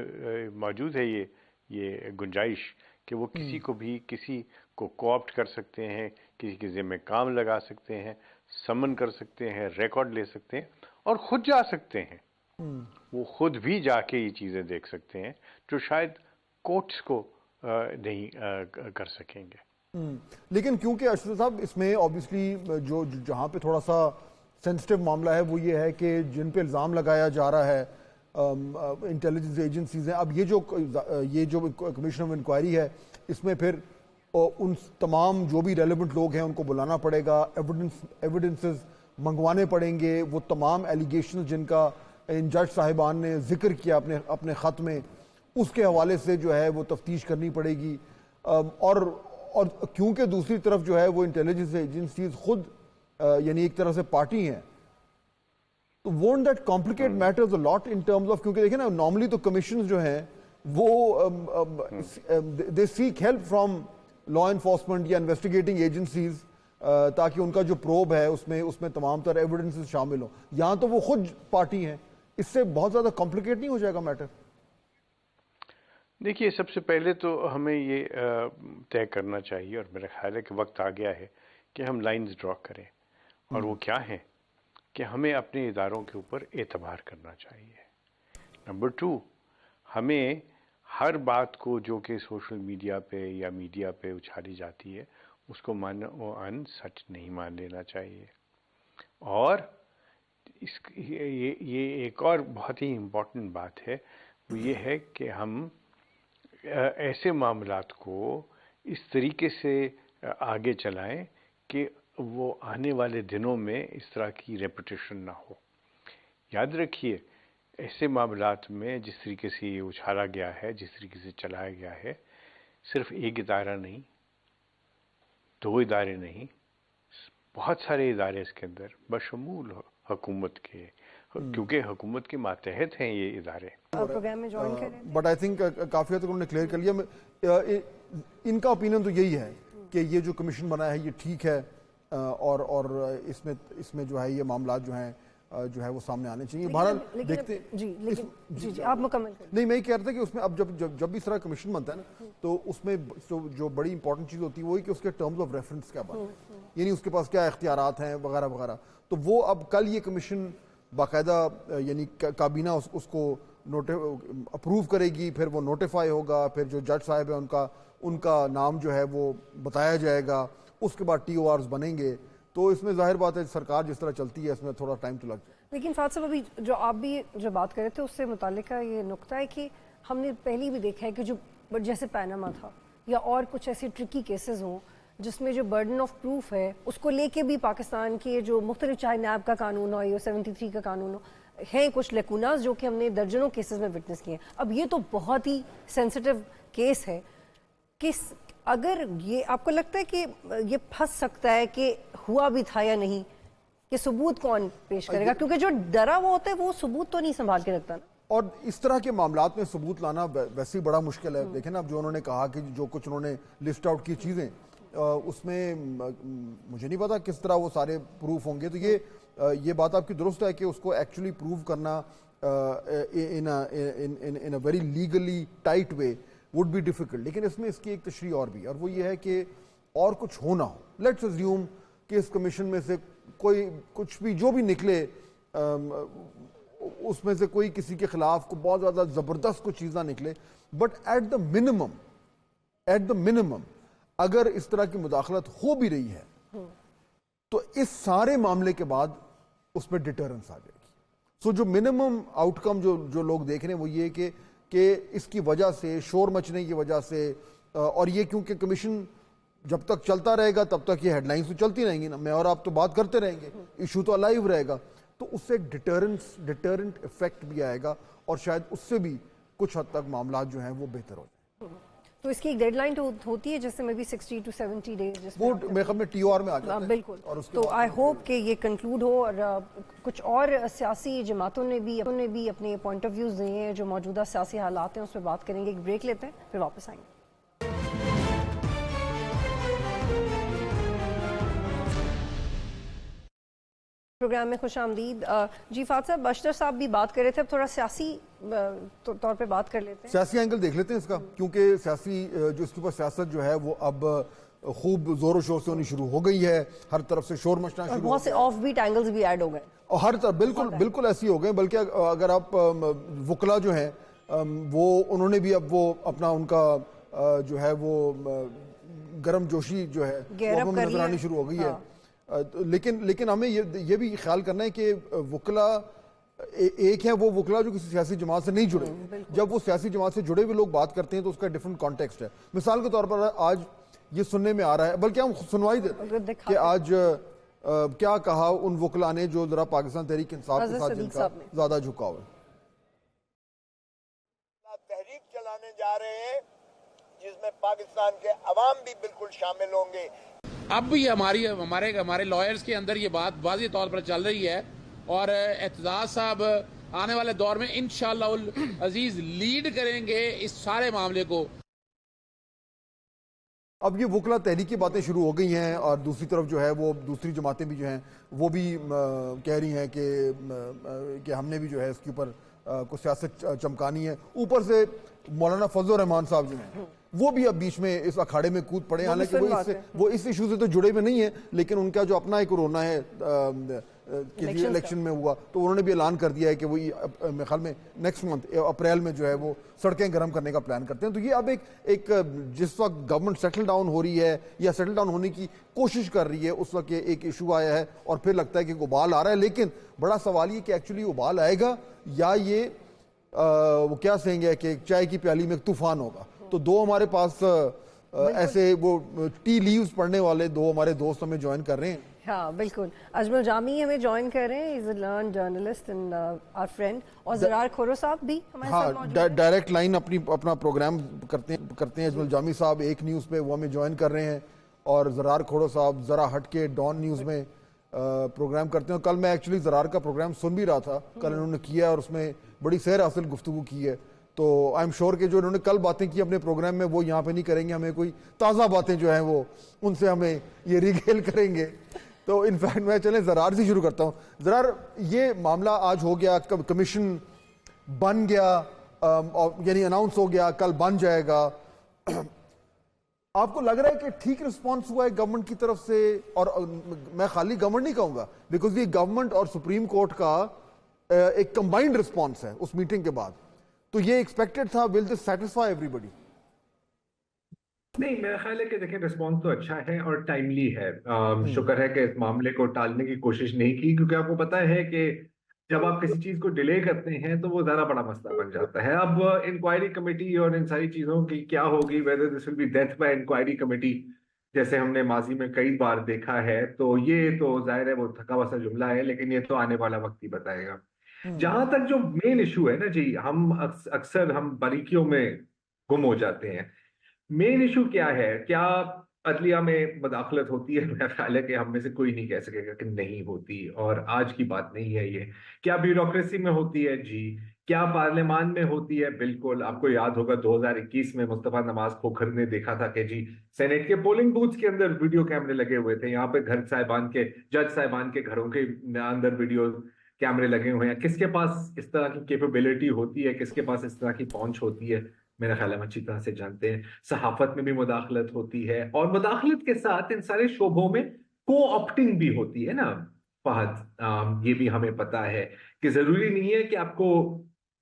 موجود ہے یہ گنجائش کہ وہ کسی کو بھی کسی کو کوآپٹ کر سکتے ہیں، کسی کے ذمہ کام لگا سکتے ہیں، سمن کر سکتے ہیں، ریکارڈ لے سکتے ہیں، اور خود جا سکتے ہیں، وہ خود بھی جا کے یہ چیزیں دیکھ سکتے ہیں جو شاید کورٹس کو نہیں کر سکیں گے۔ لیکن کیونکہ اشرف صاحب اس میں آبویسلی جو جہاں پہ تھوڑا سا سینسٹیو معاملہ ہے وہ یہ ہے کہ جن پہ الزام لگایا جا رہا ہے انٹیلیجنس ایجنسیز ہیں، اب یہ جو کمیشن آف انکوائری ہے اس میں پھر ان تمام جو بھی ریلیونٹ لوگ ہیں ان کو بلانا پڑے گا، ایویڈنسز منگوانے پڑیں گے، وہ تمام ایلیگیشنز جن کا ان جج صاحبان نے ذکر کیا اپنے خط میں، اس کے حوالے سے جو ہے وہ تفتیش کرنی پڑے گی، اور کیونکہ دوسری طرف جو ہے وہ انٹیلیجنس ایجنسیز خود یعنی ایک طرح سے پارٹی ہیں، تو won't that complicate matters a lot in terms of, کیونکہ دیکھیں نا نارملی تو کمیشنز جو ہیں وہ they seek help from law enforcement یا انویسٹیگیٹنگ ایجنسیز تاکہ ان کا جو پروب ہے اس میں تمام تر ایویڈنسز شامل ہوں، یہاں تو وہ خود پارٹی ہیں، اس سے بہت زیادہ کمپلیکیٹ نہیں ہو جائے گا میٹر؟ دیکھیے سب سے پہلے تو ہمیں یہ طے کرنا چاہیے، اور میرا خیال ہے کہ وقت آ گیا ہے کہ ہم لائنز ڈرا کریں، اور وہ کیا ہیں کہ ہمیں اپنے اداروں کے اوپر اعتبار کرنا چاہیے۔ نمبر 2، ہمیں ہر بات کو جو کہ سوشل میڈیا پہ یا میڈیا پہ اچھالی جاتی ہے اس کو سچ نہیں مان لینا چاہیے، اور یہ ایک اور بہت ہی امپورٹنٹ بات ہے، وہ یہ ہے کہ ہم ایسے معاملات کو اس طریقے سے آگے چلائیں کہ وہ آنے والے دنوں میں اس طرح کی ریپیٹیشن نہ ہو۔ یاد رکھیے ایسے معاملات میں جس طریقے سے یہ اچھالا گیا ہے، جس طریقے سے چلایا گیا ہے، صرف ایک ادارہ نہیں، 2 ادارے نہیں، بہت سارے ادارے اس کے اندر بشمول حکومت کے، کیونکہ حکومت کے ماتحت ہیں یہ ادارے۔ پروگرام میں جوائن کریں، بٹ آئی تھنک کافی حد تک انہوں نے کلیئر کر لیا، ان کا اوپینین تو یہی ہے کہ یہ جو کمیشن بنا ہے یہ ٹھیک ہے، اور اس میں جو ہے یہ معاملات جو ہے وہ سامنے آنے چاہیے۔ بہرحال دیکھتے جی آپ مکمل کریں۔ نہیں، میں یہ کہہ رہا تھا کہ اس میں اب جب بھی اس طرح کمیشن بنتا ہے نا تو اس میں جو بڑی امپورٹنٹ چیز ہوتی ہے وہی کہ اس کے ٹرمز آف ریفرنس کیا بنتے ہیں، یعنی اس کے پاس کیا اختیارات ہیں وغیرہ وغیرہ، تو وہ اب کل یہ کمیشن باقاعدہ یعنی کابینہ اس کو اپروو کرے گی، پھر وہ نوٹیفائی ہوگا، پھر جو جج صاحب ہیں ان کا نام جو ہے وہ بتایا جائے گا، اس کے بعد TORs بنیں گے، تو اس میں ظاہر بات ہے سرکار جس طرح چلتی ہے اس میں تھوڑا ٹائم تو لگ جائے۔ لیکن فاضل صاحب ابھی جو آپ بھی جو بات کر رہے تھے اس سے متعلقہ یہ نقطہ ہے کہ ہم نے پہلے بھی دیکھا ہے کہ جو جیسے پیناما تھا یا اور کچھ ایسی ٹرکی کیسز ہوں جس میں جو برڈن آف پروف ہے اس کو لے کے بھی پاکستان کے جو مختلف، چاہے نیب کا قانون ہو یا 73 کا قانون ہو، ہیں کچھ لیکوناز جو کہ ہم نے درجنوں کیسز میں وٹنس کیے ہیں۔ اب یہ تو بہت ہی سینسٹیو کیس ہے کہ اگر یہ آپ کو لگتا ہے کہ یہ پھنس سکتا ہے کہ ہوا بھی تھا یا نہیں، کہ ثبوت کون پیش کرے گا، کیونکہ جو ڈرا ہوا ہوتا ہے وہ ثبوت تو نہیں سنبھال کے رکھتا نا، اور اس طرح کے معاملات میں ثبوت لانا ویسے ہی بڑا مشکل ہے۔ دیکھیں نا اب جو انہوں نے کہا کہ جو کچھ انہوں نے لسٹ آؤٹ کی چیزیں اس میں مجھے نہیں پتا کس طرح وہ سارے پروف ہوں گے، تو یہ بات آپ کی درست ہے کہ اس کو ایکچولی پروو کرنا in a very legally tight way would be difficult, لیکن اس میں اس کی ایک تشریح اور بھی، اور وہ یہ ہے کہ اور کچھ ہو نہ ہو، لیٹس ازیوم کہ اس کمیشن میں سے کوئی کچھ بھی جو بھی نکلے اس میں سے کوئی کسی کے خلاف کو بہت زیادہ زبردست کچھ چیز نہ نکلے، بٹ ایٹ دا منیمم اگر اس طرح کی مداخلت ہو بھی رہی ہے تو اس سارے معاملے کے بعد اس میں ڈیٹرنس آ جائے گی۔ سو جو منیمم آؤٹ کم جو لوگ دیکھ رہے ہیں وہ یہ کہ اس کی وجہ سے، شور مچنے کی وجہ سے، اور یہ کیونکہ کمیشن جب تک چلتا رہے گا تب تک یہ ہیڈ لائنز تو چلتی رہیں گی نا، میں اور آپ تو بات کرتے رہیں گے، ایشو تو الائیو رہے گا، تو اس سے ایک ڈیٹرنٹ ایفیکٹ بھی آئے گا، اور شاید اس سے بھی کچھ حد تک معاملات جو ہیں وہ بہتر ہو جائیں۔ تو اس کی ایک ڈیڈ لائن ہوتی ہے جیسے میں بھی 60 to 70 days، وہ میرے خیال میں TOR میں آ جاتا ہے، بالکل، تو آئی ہوپ کہ یہ کنکلوڈ ہو، اور کچھ اور سیاسی جماعتوں نے بھی اپنے پوائنٹ آف ویوز دیے ہیں، جو موجودہ سیاسی حالات ہیں اس پہ بات کریں گے۔ ایک بریک لیتے ہیں پھر واپس آئیں گے۔ پروگرام میں خوش آمدید. جی فات صاحب, اشتر صاحب بھی بات کر رہے تھے, اب تھوڑا سیاسی طور پہ بات کر لیتے ہیں. سیاسی اینگل دیکھ لیتے ہیں اس کا, کیونکہ سیاسی جو اس کے اوپر سیاست جو ہے وہ اب خوب زور و شور سے ہونی شروع ہو گئی ہے, ہر طرف سے شور مچنا شروع, بہت سے آف بیٹ اینگلز بھی ایڈ ہو گئے, اور ہر طرف بالکل ایسی ہو گئے. بلکہ اگر آپ وکلا جو ہیں وہ انہوں نے بھی اب وہ اپنا ان کا جو ہے وہ گرم جوشی جو ہے وہ نظر آنی شروع ہو گئی ہے. لیکن ہمیں یہ بھی خیال کرنا ہے کہ وکلا ایک ہے وہ وکلا جو کسی سیاسی جماعت سے نہیں جڑے. جب وہ سیاسی جماعت سے جڑے ہوئے لوگ بات کرتے ہیں تو اس کا ڈیفرنٹ کانٹیکسٹ ہے. مثال کے طور پر آج یہ سننے میں آ رہا ہے, بلکہ ہم سنوائی دیتے کہ آج کیا کہا ان وکلا نے جو ذرا پاکستان تحریک انصاف کے ساتھ جن کا زیادہ جھکاؤ ہے. تحریک چلانے جا رہے ہیں جس میں پاکستان کے عوام بھی بالکل شامل ہوں گے. اب بھی ہمارے لائرز کے اندر یہ بات واضح طور پر چل رہی ہے, اور اعتزاز صاحب آنے والے دور میں انشاءاللہ العزیز لیڈ کریں گے اس سارے معاملے کو. اب یہ وکلا تحریک کی باتیں شروع ہو گئی ہیں, اور دوسری طرف جو ہے وہ دوسری جماعتیں بھی جو ہیں وہ بھی کہہ رہی ہیں کہ ہم نے بھی جو ہے اس کے اوپر کچھ سیاست چمکانی ہے. اوپر سے مولانا فضل الرحمان صاحب جو ہیں وہ بھی اب بیچ میں اس اکھاڑے میں کود پڑے, حالانکہ وہ اس ایشو سے تو جڑے ہوئے نہیں ہیں, لیکن ان کا جو اپنا ایک رونا ہے کہ الیکشن میں ہوا, تو انہوں نے بھی اعلان کر دیا ہے کہ وہ میرے خیال میں نیکسٹ منتھ اپریل میں جو ہے وہ سڑکیں گرم کرنے کا پلان کرتے ہیں. تو یہ اب ایک جس وقت گورنمنٹ سیٹل ڈاؤن ہو رہی ہے یا سیٹل ڈاؤن ہونے کی کوشش کر رہی ہے, اس وقت ایک ایشو آیا ہے اور پھر لگتا ہے کہ ابال آ رہا ہے. لیکن بڑا سوال یہ کہ ایکچولی ابال آئے گا یا یہ وہ کیا سہیں گے کہ چائے کی پیالی میں ایک طوفان ہوگا. تو دو ہمارے پاس ایسے وہ ٹی لیوز پڑھنے والے دو ہمارے دوست ہمیں جوائن کر رہے ہیں. ہاں بالکل, اجمل جامی ہمیں جوائن کر رہے ہیں, is a learned journalist and our friend, اور زرار کھورو صاحب بھی ہمارے ساتھ موجود ہیں. ڈائریکٹ لائن اپنا پروگرام کرتے ہیں. اجمل جامی صاحب ایک نیوز پہ وہ ہمیں جوائن کر رہے ہیں, اور زرار کھورو صاحب ذرا ہٹ کے ڈان نیوز میں پروگرام کرتے ہیں. کل میں ایکچولی زرار کا پروگرام سن بھی رہا تھا, کل انہوں نے کیا اور اس میں بڑی سیر حاصل گفتگو کی ہے. تو آئی ایم شیور کہ جو انہوں نے کل باتیں کی اپنے پروگرام میں وہ یہاں پہ نہیں کریں گے, ہمیں کوئی تازہ باتیں جو ہیں وہ ان سے ہمیں یہ ریگیل کریں گے. تو انفیکٹ میں چلیں زرار سے شروع کرتا ہوں. زرار, یہ معاملہ آج ہو گیا, کمیشن بن گیا, یعنی اناؤنس ہو گیا, کل بن جائے گا. آپ کو لگ رہا ہے کہ ٹھیک رسپانس ہوا ہے گورنمنٹ کی طرف سے؟ اور میں خالی گورنمنٹ نہیں کہوں گا, بیکاز یہ گورنمنٹ اور سپریم کورٹ کا ایک کمبائنڈ رسپانس ہے اس میٹنگ کے بعد. تو یہ ایکسپیکٹڈ تھا, ول دس سیٹسفائی ایوری بڈی؟ نہیں, میرا خیال ہے کہ دیکھیں رسپانس تو اچھا ہے اور ٹائملی ہے. شکر ہے کہ اس معاملے کو ٹالنے کی کوشش نہیں کی, کیونکہ آپ کو پتا ہے کہ جب آپ کسی چیز کو ڈیلے کرتے ہیں تو وہ زیادہ بڑا مسئلہ بن جاتا ہے. اب انکوائری کمیٹی اور ان ساری چیزوں کی کیا ہوگی, whether this will be death by inquiry committee جیسے ہم نے ماضی میں کئی بار دیکھا ہے, تو یہ تو ظاہر ہے وہ تھکا بسا جملہ ہے, لیکن یہ تو آنے والا وقت ہی بتائے گا. جہاں تک جو مین ایشو ہے نا جی, ہم اکثر باریکیوں میں گم ہو جاتے ہیں. مین ایشو کیا ہے؟ کیا عدلیہ میں مداخلت ہوتی ہے؟ میرا خیال ہے کہ ہم میں سے کوئی نہیں کہہ سکے گا کہ نہیں ہوتی, اور آج کی بات نہیں ہے یہ. کیا بیوروکریسی میں ہوتی ہے؟ جی. کیا پارلیمان میں ہوتی ہے؟ بالکل. آپ کو یاد ہوگا 2021 میں مصطفیٰ نواز کھوکھر نے دیکھا تھا کہ جی سینیٹ کے پولنگ بوتھس کے اندر ویڈیو کیمرے لگے ہوئے تھے. یہاں پہ جج صاحبان کے گھروں کے اندر ویڈیو کیمرے لگے ہوئے ہیں. کس کے پاس اس طرح کی کیپیبلٹی ہوتی ہے, کس کے پاس اس طرح کی پہنچ ہوتی ہے, میرا خیال ہے ہم اچھی طرح سے جانتے ہیں. صحافت میں بھی مداخلت ہوتی ہے, اور مداخلت کے ساتھ ان سارے شعبوں میں کو آپٹنگ بھی ہوتی ہے نا فہد. یہ بھی ہمیں پتا ہے کہ ضروری نہیں ہے کہ آپ کو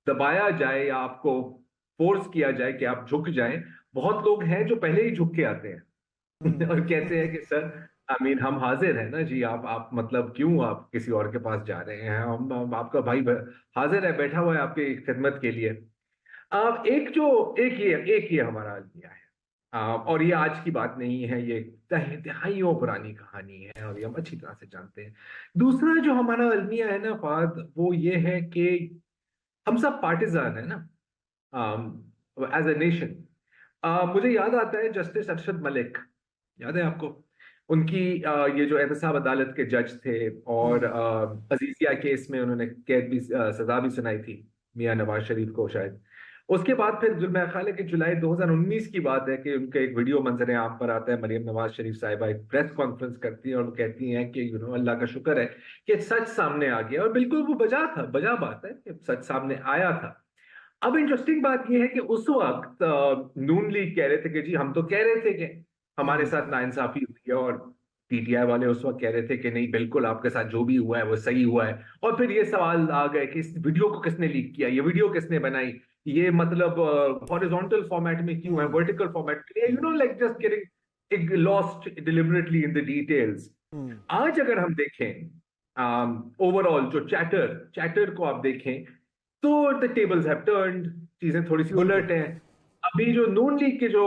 دبایا جائے یا آپ کو فورس کیا جائے کہ آپ جھک جائیں. بہت لوگ ہیں جو پہلے ہی جھک کے آتے ہیں اور کہتے ہیں کہ سر ہم حاضر ہیں نا جی, آپ مطلب کیوں آپ کسی اور کے پاس جا رہے ہیں, ہم آپ کا بھائی حاضر ہے, بیٹھا ہوا ہے آپ کی خدمت کے لیے. ایک یہ ہمارا المیہ ہے, اور یہ آج کی بات نہیں ہے, یہ دہائیوں پرانی کہانی ہے اور یہ ہم اچھی طرح سے جانتے ہیں. دوسرا جو ہمارا المیہ ہے نا فہد, وہ یہ ہے کہ ہم سب پارٹیزان ہیں نا ایز اے نیشن. مجھے یاد آتا ہے جسٹس ارشد ملک, یاد ہے آپ کو, ان کی یہ جو احتساب عدالت کے جج تھے, اور عزیزیہ کیس میں انہوں نے قید بھی سزا بھی سنائی تھی میاں نواز شریف کو شاید. اس کے بعد پھر میرا خیال ہے کہ جولائی 2019 کی بات ہے کہ ان کا ایک ویڈیو منظر عام پر آتا ہے، مریم نواز شریف صاحبہ ایک پریس کانفرنس کرتی ہیں اور وہ کہتی ہیں کہ اللہ کا شکر ہے کہ سچ سامنے آ گیا، اور بالکل وہ بجا بات ہے کہ سچ سامنے آیا تھا۔ اب انٹرسٹنگ بات یہ ہے کہ اس وقت نون لیگ کہہ رہے تھے کہ جی ہم تو کہہ رہے تھے کہ ہمارے ساتھ ناانصافی ہوئی ہے، اور پی ٹی آئی والے اس وقت کہہ رہے تھے کہ نہیں بالکل آپ کے ساتھ جو بھی ہوا ہے وہ صحیح ہوا ہے۔ اور پھر یہ سوال آ گئے کہ اس ویڈیو کو کس نے لیک کیا، یہ ویڈیو کس نے بنائی، یہ مطلب ہاریزونٹل فارمیٹ میں کیوں ہے، ورٹیکل فارمیٹ میں، like just getting lost deliberately in the details. آج اگر ہم دیکھیں اوور آل جو چیٹر کو آپ دیکھیں تو the tables have turned، چیزیں تھوڑی سی الٹ ہیں۔ ابھی جو نون لیگ کے جو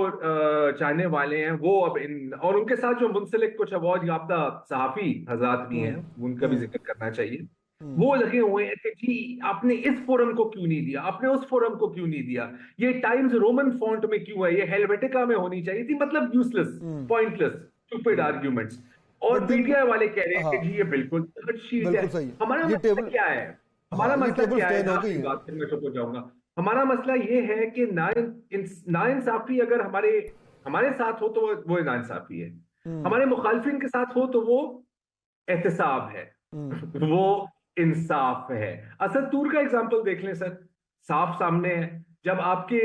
چاہنے والے ہیں وہ اب اور ان کے ساتھ جو منسلک کچھ ایوارڈ یافتہ صحافی حضرات بھی ہیں، ان کا بھی ذکر کرنا چاہیے، وہ لگے ہوئے ہیں کہ جی آپ نے اس فورم کو کیوں نہیں دیا، آپ نے اس فورم کو کیوں نہیں دیا، یہ ٹائمز رومن فونٹ میں کیوں ہے، یہ ہیلویٹیکا میں ہونی چاہیے تھی، مطلب یوز لیس پوائنٹ لیس اسٹوپڈ آرگیومنٹس۔ اور پی ٹی آئی والے کہہ رہے ہیں کہ جی یہ بالکل شیٹ ہے۔ ہمارا مسئلہ کیا ہے، ہمارا مسئلہ کیا ہے، بات پھر میں چھپ جاؤں گا۔ ہمارا مسئلہ یہ ہے کہ ناانصافی اگر ہمارے ساتھ ہو تو وہ ناانصافی ہے، ہمارے مخالفین کے ساتھ ہو تو وہ احتساب ہے، وہ انصاف ہے۔ اسد طور کا اگزامپل دیکھ لیں سر، صاف سامنے ہے، جب آپ کے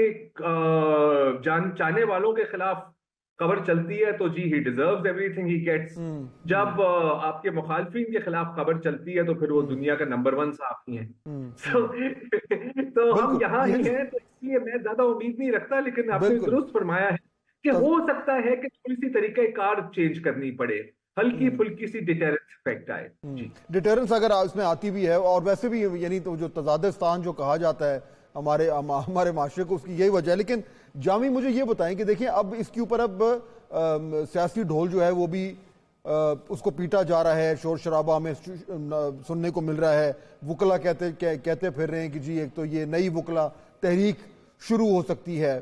چاہنے والوں کے خلاف خبر چلتی ہے تو جی he deserves everything he gets, جب آپ کے مخالفین کے خلاف خبر چلتی ہے تو پھر وہ دنیا کا نمبر 1 صحافی ہیں۔ تو ہم یہاں ہی ہیں، تو اس لیے میں زیادہ امید نہیں رکھتا، لیکن آپ نے درست فرمایا ہے کہ ہو سکتا ہے کہ تھوڑی سی طریقہ کار چینج کرنی پڑے، ہلکی پھلکی سی ڈیٹرنس افیکٹ آئے۔ ڈیٹرنس اگر اس میں آتی بھی ہے، اور ویسے بھی یعنی تو جو تضادستان جو کہا جاتا ہے ہمارے معاشرے کو، اس کی یہی وجہ ہے۔ لیکن جامی مجھے یہ بتائیں کہ دیکھیں اب اس کے اوپر اب سیاسی ڈھول جو ہے وہ بھی اس کو پیٹا جا رہا ہے، شور شرابہ ہمیں سننے کو مل رہا ہے، وکلا کہتے پھر رہے ہیں کہ جی ایک تو یہ نئی وکلا تحریک شروع ہو سکتی ہے۔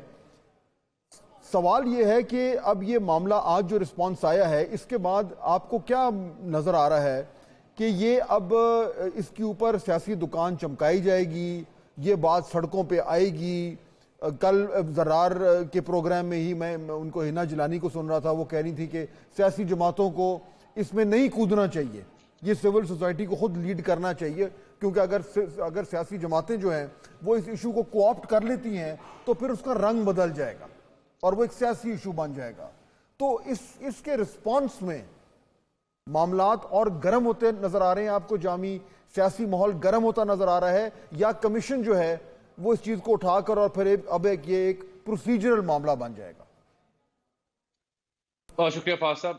سوال یہ ہے کہ اب یہ معاملہ آج جو رسپانس آیا ہے اس کے بعد آپ کو کیا نظر آ رہا ہے کہ یہ اب اس کے اوپر سیاسی دکان چمکائی جائے گی، یہ بات سڑکوں پہ آئے گی؟ کل زرار کے پروگرام میں ہی میں ان کو ہنا جیلانی کو سن رہا تھا، وہ کہہ رہی تھی کہ سیاسی جماعتوں کو اس میں نہیں کودنا چاہیے، یہ سول سوسائٹی کو خود لیڈ کرنا چاہیے، کیونکہ اگر سیاسی جماعتیں جو ہیں وہ اس ایشو کو کوآپٹ کر لیتی ہیں تو پھر اس کا رنگ بدل جائے گا اور وہ ایک سیاسی ایشو بن جائے گا۔ تو اس کے رسپانس میں معاملات اور گرم ہوتے نظر آ رہے ہیں آپ کو جامی؟ سیاسی ماحول گرم ہوتا نظر آ رہا ہے، یا کمیشن جو ہے وہ اس چیز کو اٹھا کر اور پھر اب یہ ایک پروسیجرل معاملہ بن جائے گا؟ شکریہ فاض صاحب۔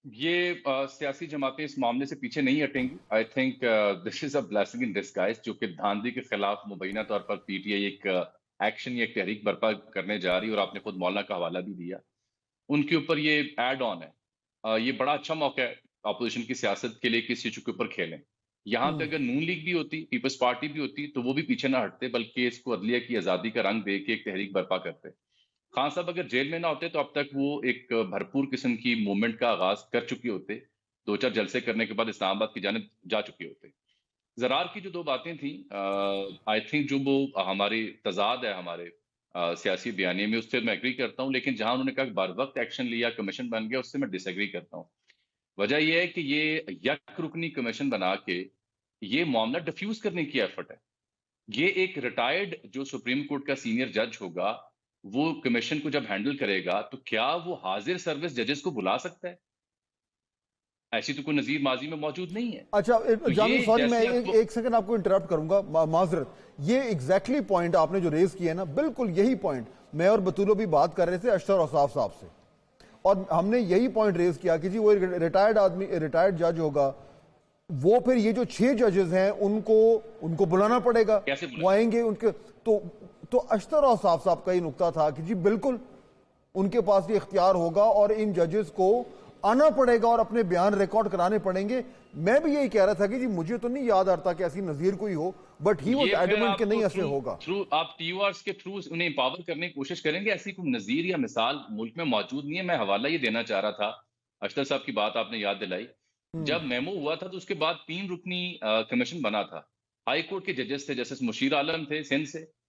یہ سیاسی جماعتیں اس معاملے سے پیچھے نہیں ہٹیں گی۔ I think this is a blessing in disguise, جو کہ دھاندلی کے خلاف مبینہ طور پر پی ٹی آئی ایک ایکشن یا ایک تحریک برپا کرنے جا رہی ہے، اور آپ نے خود مولانا کا حوالہ بھی دیا، ان کے اوپر یہ ایڈ آن ہے۔ یہ بڑا اچھا موقع ہے اپوزیشن کی سیاست کے لیے کہ اس ایشو کے اوپر کھیلیں۔ یہاں پہ اگر نون لیگ بھی ہوتی، پیپلز پارٹی بھی ہوتی، تو وہ بھی پیچھے نہ ہٹتے، بلکہ اس کو عدلیہ کی آزادی کا رنگ دے کے ایک تحریک برپا کرتے۔ خان صاحب اگر جیل میں نہ ہوتے تو اب تک وہ ایک بھرپور قسم کی موومنٹ کا آغاز کر چکے ہوتے، 2-4 جلسے کرنے کے بعد اسلام آباد کی جانب جا چکے ہوتے۔ زرار کی جو 2 باتیں تھیں، آئی تھنک جو وہ ہماری تضاد ہے ہمارے سیاسی بیانیے میں، اس سے میں ایگری کرتا ہوں، لیکن جہاں انہوں نے کہا کہ بر وقت ایکشن لیا، کمیشن بن گیا، اس سے میں ڈس ایگری کرتا ہوں۔ وجہ یہ ہے کہ یہ یک رکنی کمیشن بنا کے یہ معاملہ ڈیفیوز کرنے کی ایفرٹ ہے۔ یہ ایک ریٹائرڈ جو سپریم کورٹ کا سینئر جج ہوگا، وہ کمیشن کو جب ہینڈل کرے گا تو کیا وہ حاضر سروس ججز کو بلا سکتا ہے؟ ایسی تو کوئی نظیر ماضی میں موجود نہیں ہے۔ اچھا جامی سوری، میں ایک سیکنڈ آپ کو انٹرپٹ کروں گا، معذرت۔ یہ ایگزیکٹلی پوائنٹ آپ نے جو ریز کیا ہے نا، بالکل یہی پوائنٹ میں اور بطولو بھی بات کر رہے تھے اشتر اوصاف صاحب سے، اور ہم نے یہی پوائنٹ ریز کیا کہ جی وہ ریٹائرڈ جج ہوگا، وہ پھر یہ جو 6 ججز ہیں ان کو بلانا پڑے گا، وہ آئیں گے ان کے، تو اشتر اوصاف صاحب کا یہ نقطہ تھا کہ جی بالکل ان کے پاس یہ اختیار ہوگا اور ان ججز کو آنا پڑے گا اور اپنے بیان ریکارڈ کرانے پڑیں گے۔ میں بھی یہی کہہ رہا تھا کہ جی مجھے تو نہیں یاد آتا کہ ایسی نظیر کوئی ہو، بٹ ہی واز ایڈمنٹ کہ نہیں ایسے ہوگا۔ آپ ٹی او آرز کے تھرو انہیں امپاور کرنے کی کوشش کریں گے، ایسی کوئی نظیر یا مثال ملک میں موجود نہیں ہے۔ میں حوالہ یہ دینا چاہ رہا تھا، اشتر صاحب کی بات آپ نے یاد دلائی، جب میمو ہوا تھا تو اس کے بعد 3 رکنی کمیشن بنا تھا۔ ہائی کورٹ کے ججز تھے، جسٹس مشیر عالم تھے سندھ سے،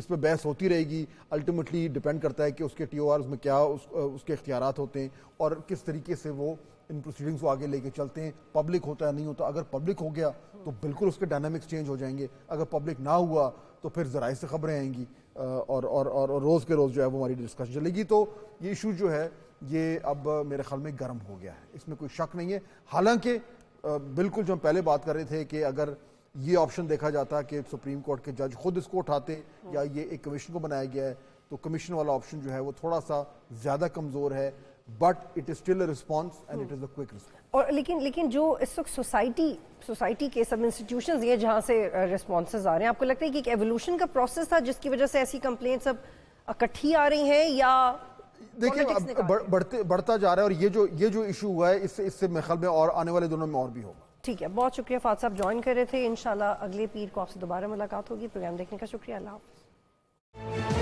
اس پہ بحث ہوتی رہے گی. الٹیمیٹلی ڈپینڈ کرتا ہے کہ اس کے ٹی او آرز میں کیا اس کے اختیارات ہوتے ہیں اور کس طریقے سے وہ ان پروسیڈنگس کو آگے لے کے چلتے ہیں. پبلک ہوتا ہے نہیں ہوتا. اگر پبلک ہو گیا تو بالکل اس کے ڈائنامکس چینج ہو جائیں گے. اگر پبلک نہ ہوا تو پھر ذرائع سے خبریں آئیں گی اور روز کے روز جو ہے وہ ہماری ڈسکشن چلے گی. تو یہ ایشو جو ہے یہ اب میرے خیال میں گرم ہو گیا ہے, اس میں کوئی شک نہیں ہے. حالانکہ بالکل جو ہم پہلے بات کر رہے تھے کہ اگر یہ آپشن دیکھا جاتا کہ سپریم کورٹ کے جج خود اس کو اٹھاتے یا یہ ایک کمیشن کو بنایا گیا ہے تو کمیشن والا آپشن جو ہے وہ تھوڑا سا زیادہ کمزور ہے, but it is still a response and it is a quick response. اور لیکن جو اس وقت سوسائٹی کے سب انسٹیٹیوشنز یہ جہاں سے رسپانسز آ رہے ہیں, آپ کو لگتا ہے کہ ایک ایوولوشن کا پروسیس تھا جس کی وجہ سے ایسی کمپلینٹس اب اکٹھی آ رہی ہیں, یا دیکھیں بڑھتا جا رہا ہے اور یہ جو ایشو ہوا ہے اس سے میرے خیال میں اور آنے والے دنوں میں اور بھی ہوگا. ٹھیک ہے, بہت شکریہ فات صاحب جوائن کر رہے تھے. انشاءاللہ اگلے پیر کو آپ سے دوبارہ ملاقات ہوگی. پروگرام دیکھنے کا شکریہ. اللہ حافظ.